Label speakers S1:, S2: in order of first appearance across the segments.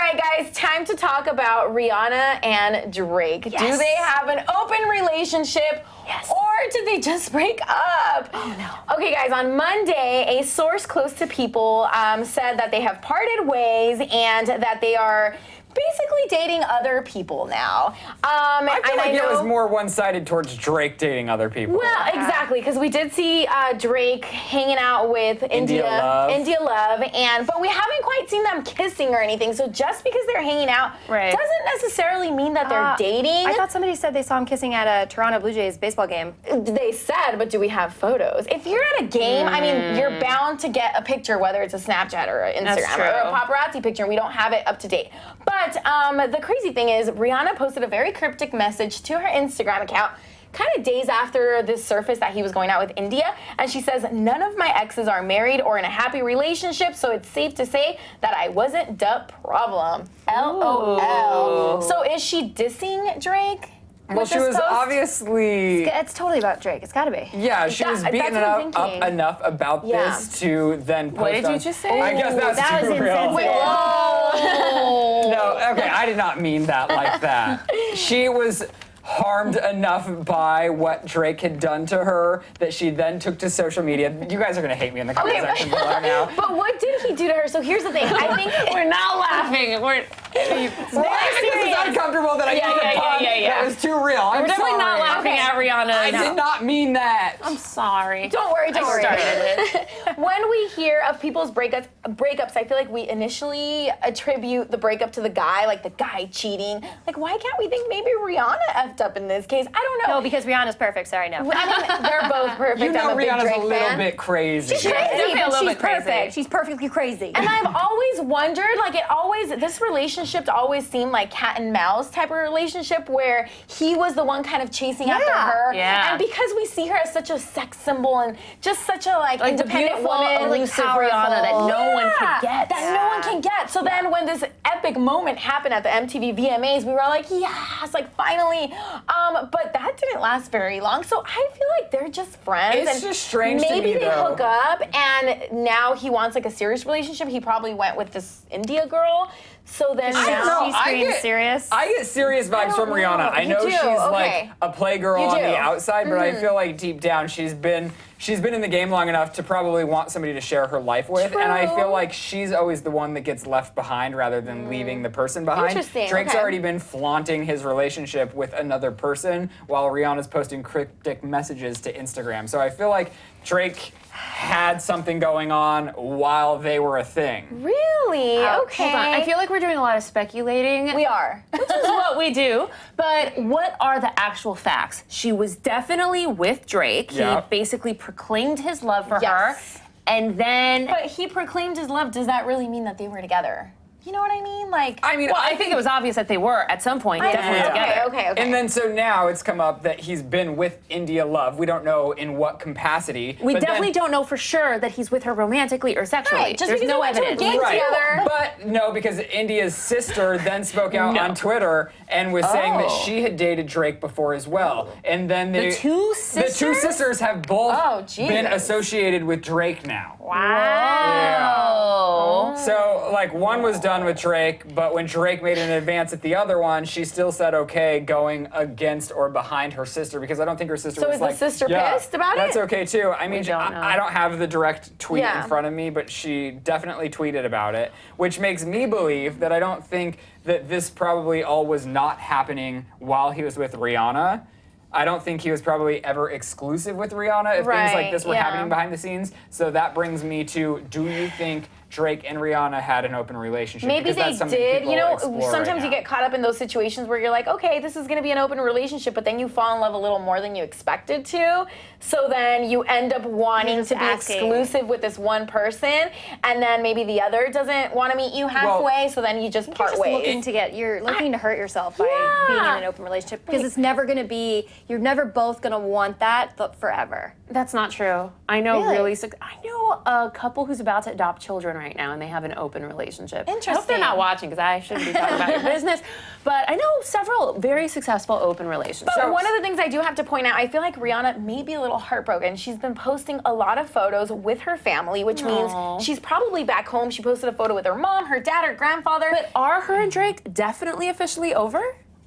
S1: right, guys, time to talk about Rihanna and Drake.
S2: Yes.
S1: Do they have an open relationship?
S2: Yes.
S1: Or did they just break up?
S2: Oh, no.
S1: Okay, guys, on Monday, a source close to people said that they have parted ways and that they are basically dating other people now.
S3: I feel like it was more one-sided towards Drake dating other people.
S1: Well, exactly, because we did see Drake hanging out with India Love, but we haven't quite seen them kissing or anything. So just because they're hanging out doesn't necessarily mean that they're dating.
S2: I thought somebody said they saw him kissing at a Toronto Blue Jays baseball game.
S1: They said, but do we have photos? If you're at a game, I mean, you're bound to get a picture, whether it's a Snapchat or an Instagram or a paparazzi picture. We don't have it up to date. But the crazy thing is, Rihanna posted a very cryptic message to her Instagram account kind of days after this surfaced that he was going out with India. And she says, none of my exes are married or in a happy relationship, so it's safe to say that I wasn't the problem. LOL. So is she dissing Drake?
S3: Well, she was obviously...
S2: It's totally about Drake. It's got to be.
S3: Yeah, she was beating up enough about this to then post
S4: What did you just say?
S3: I guess that's too real.
S2: Wait, whoa!
S3: No, okay, I did not mean that like that. She was harmed enough by what Drake had done to her that she then took to social media. You guys are going to hate me in the comment section below now.
S1: But what did he do to her? So here's the thing. I think
S4: we're not laughing. We're
S3: because it's uncomfortable that I used a pun that was too real.
S4: We're definitely not laughing at Rihanna.
S3: I did not mean that.
S4: I'm sorry.
S1: Don't worry.
S4: I started it.
S1: When we hear of people's breakups, I feel like we initially attribute the breakup to the guy, like the guy cheating. Like, why can't we think maybe Rihanna effed up in this case? I don't know.
S2: No, because Rihanna's perfect. Sorry, no.
S1: I mean, they're both perfect.
S3: You know
S1: I'm a big
S3: Rihanna's
S1: Drake
S3: a little
S1: fan.
S3: bit crazy.
S1: She's crazy,
S4: definitely a
S1: but
S4: little
S1: she's
S4: bit crazy.
S1: perfect.
S2: She's perfectly crazy.
S1: And I've always wondered, this relationship always seemed like cat and mouse type of relationship where he was the one kind of chasing after her.
S4: Yeah.
S1: And because we see her as such a sex symbol and just such a
S4: Like the
S1: independent
S4: beautiful,
S1: woman,
S4: elusive Rihanna that no one can get.
S1: That no one can get. So then when this epic moment happened at the MTV VMAs, we were like, yes, like finally. But that didn't last very long. So I feel like they're just friends.
S3: It's
S1: and
S3: just strange to
S1: maybe
S3: me,
S1: they
S3: though.
S1: hook up and now he wants like a serious relationship. He probably went with this India girl. So then
S3: I don't know.
S2: She's being serious.
S3: I get serious vibes from Rihanna. I know she's like a playgirl on the outside, but I feel like deep down she's been in the game long enough to probably want somebody to share her life with. And I feel like she's always the one that gets left behind rather than leaving the person behind.
S1: Interesting.
S3: Drake's already been flaunting his relationship with another person while Rihanna's posting cryptic messages to Instagram. So I feel like Drake had something going on while they were a thing.
S1: Really? Okay.
S4: Hold on. I feel like we're doing a lot of speculating.
S1: We are.
S4: Which is what we do. But what are the actual facts? She was definitely with Drake.
S3: Yep.
S4: He basically proclaimed his love for
S1: Yes.
S4: her. And then...
S1: But he proclaimed his love. Does that really mean that they were together? You know what I mean? Like,
S3: I mean,
S4: Well, I think it was obvious that they were at some point definitely together.
S1: Okay.
S3: And then so now it's come up that he's been with India Love. We don't know in what capacity.
S4: We
S3: but
S4: definitely
S3: then,
S4: don't know for sure that he's with her romantically or sexually.
S1: Right, just
S4: There's
S1: because
S4: no
S1: they went to a
S4: evidence.
S1: game together.
S3: But no, because India's sister then spoke out on Twitter and was saying that she had dated Drake before as well. And then
S4: The two
S3: the two
S4: sisters?
S3: sisters have both been
S1: Jesus.
S3: associated with Drake now.
S4: Wow.
S3: So, like, one was done with Drake, but when Drake made an advance at the other one, she still said okay going against or behind her sister because I don't think her sister
S1: So
S3: was
S1: is the
S3: like,
S1: sister
S3: yeah,
S1: pissed about it?
S3: That's okay too. I mean,
S4: don't know.
S3: I don't have the direct tweet
S1: Yeah.
S3: in front of me, but she definitely tweeted about it, which makes me believe that I don't think that this probably all was not happening while he was with Rihanna. I don't think he was probably ever exclusive with Rihanna if things like this were happening behind the scenes. So that brings me to, do you think Drake and Rihanna had an open relationship?
S1: Maybe
S3: Because
S1: they
S3: that's something
S1: did.
S3: people
S1: You know,
S3: explore
S1: sometimes
S3: right
S1: you
S3: now.
S1: get caught up in those situations where you're like, okay, this is going to be an open relationship, but then you fall in love a little more than you expected to. So then you end up wanting
S2: Just
S1: to be
S2: asking.
S1: exclusive with this one person, and then maybe the other doesn't want to meet you halfway, so then you just part
S2: You're
S1: ways.
S2: looking to hurt yourself by being in an open relationship because it's never going to be, you're never both going to want that forever.
S4: That's not true. I know
S2: Really?
S4: I know a couple who's about to adopt children right right now, and they have an open relationship.
S1: Interesting.
S4: I hope they're not watching, because I shouldn't be talking about your business. But I know several very successful open relationships.
S1: But one of the things I do have to point out, I feel like Rihanna may be a little heartbroken. She's been posting a lot of photos with her family, which means she's probably back home. She posted a photo with her mom, her dad, her grandfather.
S4: But are her and Drake definitely officially over?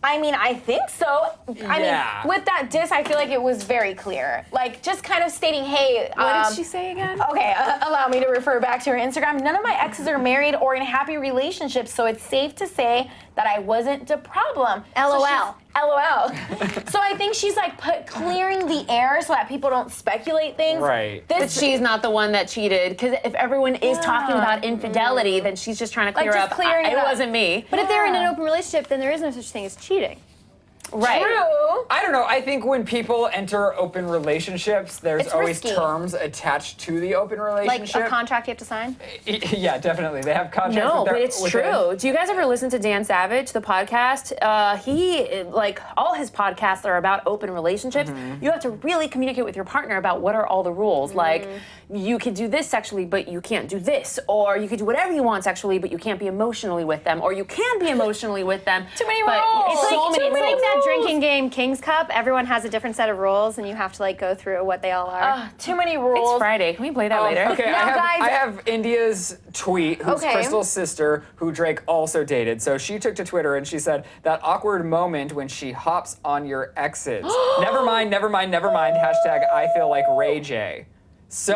S1: I mean, I think so. I mean, with that diss, I feel like it was very clear. Like, just kind of stating, hey.
S4: What did she say again?
S1: Okay, allow me to refer back to her Instagram. None of my exes are married or in happy relationships, so it's safe to say that I wasn't the problem.
S2: LOL.
S1: LOL. So I think she's like clearing the air so that people don't speculate things.
S3: Right.
S4: But she's not the one that cheated, because if everyone is talking about infidelity, then she's just trying to clear
S1: just
S4: up.
S1: clearing it up.
S4: wasn't me.
S2: But if they're in an open relationship, then there is no such thing as cheating.
S4: Right.
S1: True.
S3: I don't know. I think when people enter open relationships, there's
S1: It's
S3: always
S1: risky.
S3: terms attached to the open relationship.
S2: Like a contract you have to sign?
S3: Yeah, definitely. They have contracts.
S4: No,
S3: with their,
S4: but it's
S3: with
S4: true. Do you guys ever listen to Dan Savage, the podcast? He, like, all his podcasts are about open relationships. You have to really communicate with your partner about what are all the rules. Like, you can do this sexually, but you can't do this. Or you can do whatever you want sexually, but you can't be emotionally with them. Or you can be emotionally with them.
S1: Too many
S4: but
S1: rules.
S4: It's
S2: It's
S4: so
S2: like,
S4: many
S2: it's like
S4: rules.
S2: that drinking game King's Cup. Everyone has a different set of rules, and you have to like go through what they all are.
S1: Too many rules.
S4: It's Friday. Can we play that later?
S3: Okay,
S1: Now, guys-
S3: I have India's tweet, who's
S1: Okay.
S3: Crystal's sister, who Drake also dated. So she took to Twitter and she said, that awkward moment when she hops on your exes. Never mind, never mind, never mind. Hashtag I feel like Ray J. So,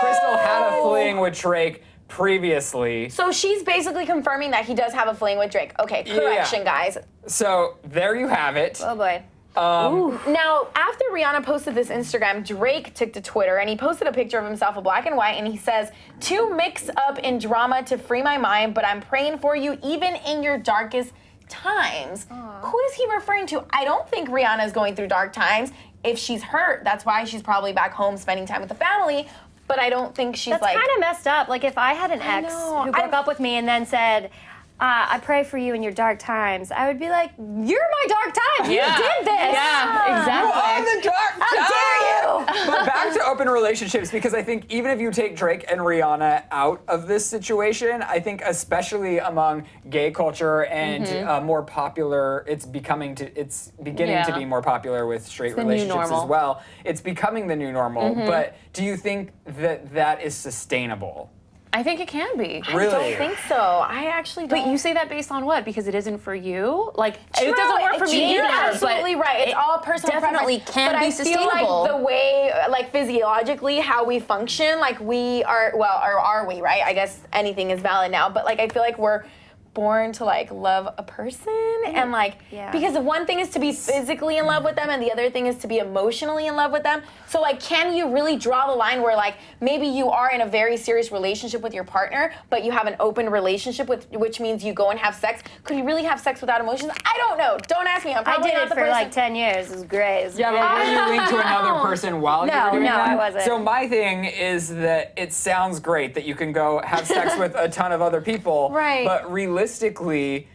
S3: Crystal had a fling with Drake previously.
S1: So she's basically confirming that he does have a fling with Drake. Okay, correction, guys.
S3: So, there you have it.
S2: Oh boy.
S1: Now, after Rihanna posted this Instagram, Drake took to Twitter and he posted a picture of himself in black and white and he says, "To mix up in drama to free my mind, but I'm praying for you even in your darkest times." Who is he referring to? I don't think Rihanna is going through dark times. If she's hurt, that's why she's probably back home spending time with the family. But I don't think she's
S2: That's
S1: like...
S2: kind of messed up. Like if I had an ex
S1: know.
S2: who broke up with me and then said, I pray for you in your dark times, I would be like, you're my dark times. You did this.
S4: Yeah, exactly.
S3: On the dark
S1: How dare you?
S3: But back to open relationships, because I think even if you take Drake and Rihanna out of this situation, I think especially among gay culture and more popular, it's beginning to be more popular with straight
S4: the new
S3: relationships as
S4: normal.
S3: well. It's becoming the new normal. But do you think that that is sustainable?
S4: I think it can be.
S3: Really?
S1: I don't think so. I actually don't.
S4: But you say that based on what? Because it isn't for you? Like,
S1: True,
S4: it doesn't work for me
S1: You're
S4: either.
S1: absolutely
S4: but
S1: right. It's
S4: it
S1: all personal
S4: definitely
S1: preference.
S4: can
S1: but
S4: be
S1: I
S4: sustainable.
S1: feel like the way, like physiologically, how we function, like we are, well, or are we, right? I guess anything is valid now, but like I feel like we're born to like love a person and like because the one thing is to be physically in love with them and the other thing is to be emotionally in love with them. So like can you really draw the line where like maybe you are in a very serious relationship with your partner but you have an open relationship with which means you go and have sex? Could you really have sex without emotions? I don't know. Don't ask me. I'm
S2: I
S1: probably
S2: did
S1: not
S2: it
S1: the
S2: for
S1: person.
S2: like 10 years. It was great. It was
S3: Yeah, but were you linked to another person while you were doing that?
S2: I wasn't.
S3: So my thing is that it sounds great that you can go have sex with a ton of other people.
S1: Right.
S3: But realistically,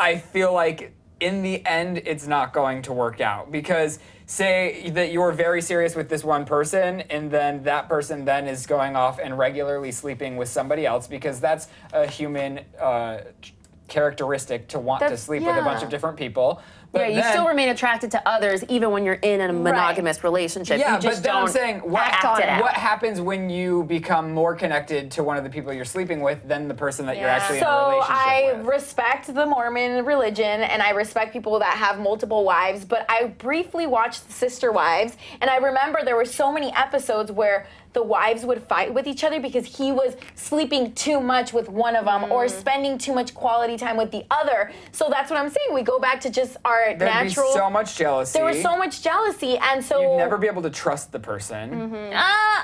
S3: I feel like in the end, it's not going to work out because say that you're very serious with this one person and then that person then is going off and regularly sleeping with somebody else because that's a human characteristic to want to sleep with a bunch of different people. But
S4: you still remain attracted to others even when you're in a monogamous relationship.
S3: Yeah,
S4: you just
S3: but then
S4: don't
S3: I'm saying,
S4: act
S3: what happens when you become more connected to one of the people you're sleeping with than the person that you're actually in a
S1: So
S3: relationship
S1: I
S3: with?
S1: respect the Mormon religion and I respect people that have multiple wives, but I briefly watched Sister Wives and I remember there were so many episodes where the wives would fight with each other because he was sleeping too much with one of them or spending too much quality time with the other. So that's what I'm saying. We go back to just our
S3: There'd
S1: natural.
S3: be so much jealousy.
S1: There was so much jealousy, and so
S3: You'd never be able to trust the person.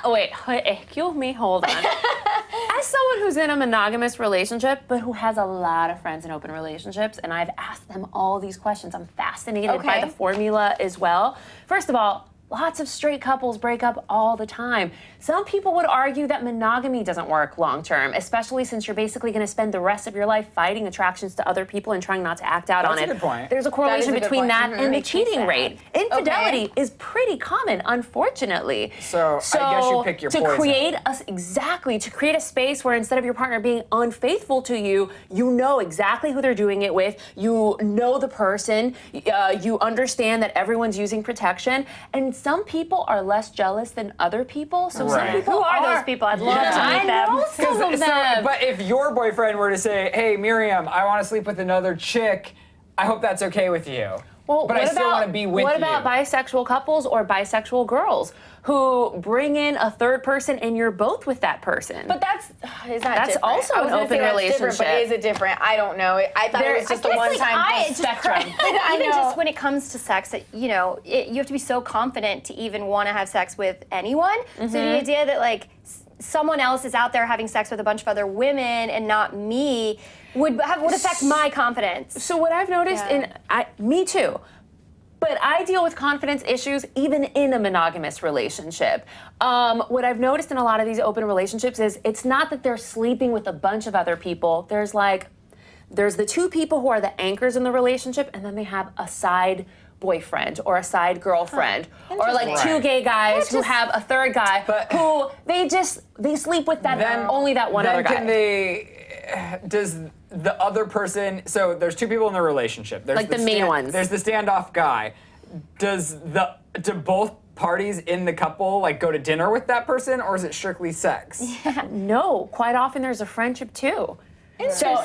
S4: Wait, excuse me, hold on. As someone who's in a monogamous relationship, but who has a lot of friends in open relationships, and I've asked them all these questions, I'm fascinated by
S1: Okay.
S4: the formula as well. First of all, Lots of straight couples break up all the time. Some people would argue that monogamy doesn't work long term, especially since you're basically going to spend the rest of your life fighting attractions to other people and trying not to act out on it.
S3: That's a good point.
S4: There's a correlation between that and the cheating rate. Infidelity is pretty common, unfortunately.
S3: So I guess you pick your poison.
S4: To create a space where instead of your partner being unfaithful to you, you know exactly who they're doing it with, you know the person, you understand that everyone's using protection, and some people are less jealous than other people. So some people
S2: Who are those people? I'd love to meet them.
S4: I know some of them.
S3: But if your boyfriend were to say, "Hey, Miriam, I want to sleep with another chick," I hope that's okay with you.
S4: Well,
S3: but I still want to be with you.
S4: What about bisexual couples or bisexual girls who bring in a third person and you're both with that person?
S1: But that's
S4: That's
S1: different.
S4: also
S1: I was
S4: an
S1: gonna
S4: open
S1: say that's
S4: relationship.
S1: different, but is it different? I don't know. I thought it was just a one-time spectrum.
S2: Even just when it comes to sex, you know, you have to be so confident to even want to have sex with anyone. So the idea that like someone else is out there having sex with a bunch of other women and not me would affect my confidence.
S4: So what I've noticed me too. But I deal with confidence issues even in a monogamous relationship. What I've noticed in a lot of these open relationships is it's not that they're sleeping with a bunch of other people. There's the two people who are the anchors in the relationship, and then they have a side boyfriend or a side girlfriend, or like two gay guys who have a third guy who they sleep with only that one other guy.
S3: Does the other person, so there's two people in the relationship. There's
S4: like the main ones.
S3: There's the standoff guy. Do both parties in the couple like go to dinner with that person, or is it strictly sex?
S4: No, quite often there's a friendship too. So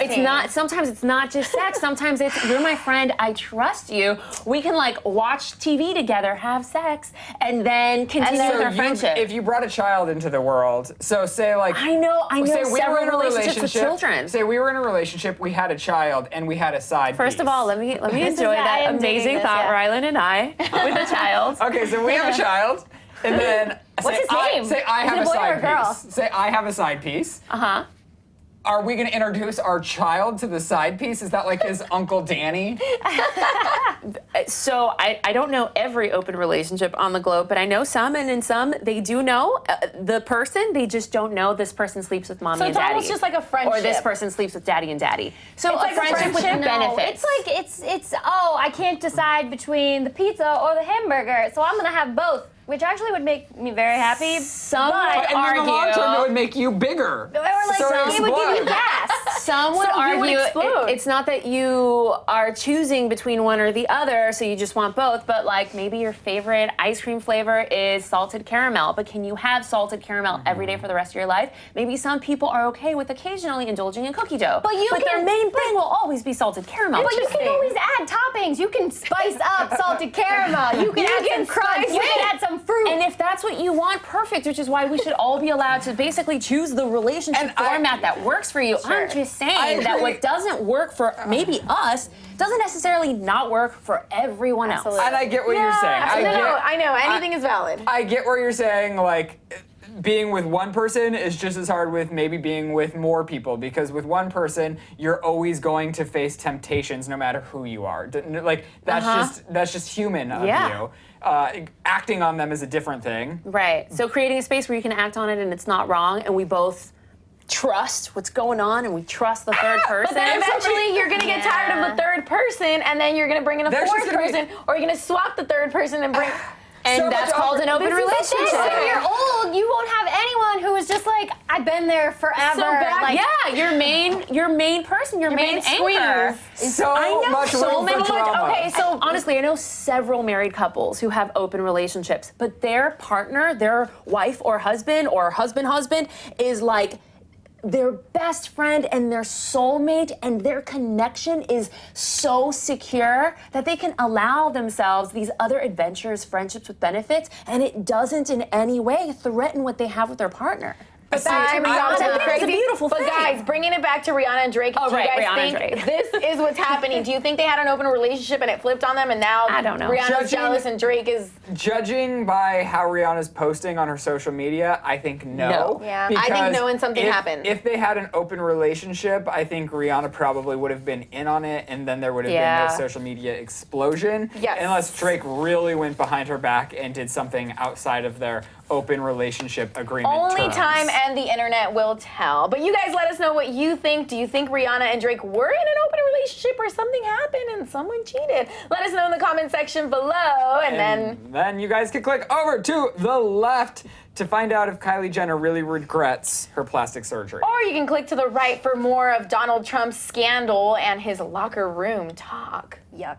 S4: sometimes it's not just sex, sometimes it's, you're my friend, I trust you. We can like watch TV together, have sex, and then continue with our friendship.
S3: If you brought a child into the world, so say like...
S4: I know several relationships with children.
S3: Say we were in a relationship, we had a child, and we had a side
S4: First
S3: piece.
S4: of all, let me enjoy that amazing thought, Rylan and I, with a child.
S3: Okay, so we have a child, and then...
S2: What's his name?
S3: Say I have
S2: Is it
S3: a
S2: a boy or a
S3: side
S2: girl?
S3: piece. Say I have a side piece.
S4: Uh-huh.
S3: Are we going to introduce our child to the side piece? Is that like his Uncle Danny?
S4: So I don't know every open relationship on the globe, but I know some, and in some they do know the person. They just don't know this person sleeps with mommy and daddy.
S1: So it's almost just like a friendship.
S4: Or this person sleeps with daddy and daddy. So
S1: It's
S4: a friendship with benefits.
S2: It's I can't decide between the pizza or the hamburger, so I'm gonna have both. Which actually would make me very happy.
S4: Some would
S3: And in the
S4: argue.
S3: long term, it would make you bigger.
S2: Or like
S3: So
S2: it would give you gas.
S4: Some would
S1: So you would
S4: argue
S1: explode.
S4: it's not that you are choosing between one or the other, so you just want both, but like maybe your favorite ice cream flavor is salted caramel, but can you have salted caramel every day for the rest of your life? Maybe some people are okay with occasionally indulging in cookie dough, but their main thing will always be salted caramel.
S2: But you can always add toppings. You can spice up salted caramel. You can add some crunch. You can add some fruit.
S4: And if that's what you want, perfect, which is why we should all be allowed to basically choose the relationship format that works for you. I'm just saying that what doesn't work for maybe us doesn't necessarily not work for everyone else.
S3: And I get what you're saying.
S1: I know. Anything is valid.
S3: I get what you're saying, like, being with one person is just as hard with maybe being with more people, because with one person you're always going to face temptations no matter who you are. Like that's just human of you. Acting on them is a different thing.
S4: Right. So creating a space where you can act on it and it's not wrong, and we both trust what's going on and we trust the third person.
S1: But then eventually you're gonna get tired of the third person, and then you're gonna bring in a fourth person, or you're gonna swap the third person and bring.
S4: And
S3: So
S4: that's
S3: much
S4: called an open relationship.
S2: When you're old, you won't have anyone who is just like, I've been there forever.
S4: Your main person, your main anchor.
S3: So much room for drama.
S4: Okay, so honestly, I know several married couples who have open relationships, but their partner, their wife or husband is like their best friend and their soulmate, and their connection is so secure that they can allow themselves these other adventures, friendships with benefits, and it doesn't in any way threaten what they have with their partner.
S1: But back to Rihanna,
S4: that is a
S1: crazy.
S4: beautiful
S1: But
S4: thing.
S1: guys, bringing it back to Rihanna and Drake,
S4: Oh,
S1: do
S4: right,
S1: you guys
S4: Rihanna and
S1: think
S4: Drake.
S1: this is what's happening? Do you think they had an open relationship and it flipped on them, and now
S4: I don't know.
S1: Rihanna's jealous and Drake is?
S3: Judging by how Rihanna's posting on her social media, I think no.
S4: No.
S2: Yeah.
S1: I think
S3: Because
S1: no, and something happened.
S3: If they had an open relationship, I think Rihanna probably would have been in on it, and then there would have
S4: Yeah.
S3: been no social media explosion.
S1: Yes.
S3: Unless Drake really went behind her back and did something outside of their open relationship agreement
S1: Only
S3: terms.
S1: time and the internet will tell. But you guys let us know what you think. Do you think Rihanna and Drake were in an open relationship, or something happened and someone cheated? Let us know in the comment section below, and
S3: then you guys can click over to the left to find out if Kylie Jenner really regrets her plastic surgery.
S1: or you can click to the right for more of Donald Trump's scandal and his locker room talk.
S2: Yuck.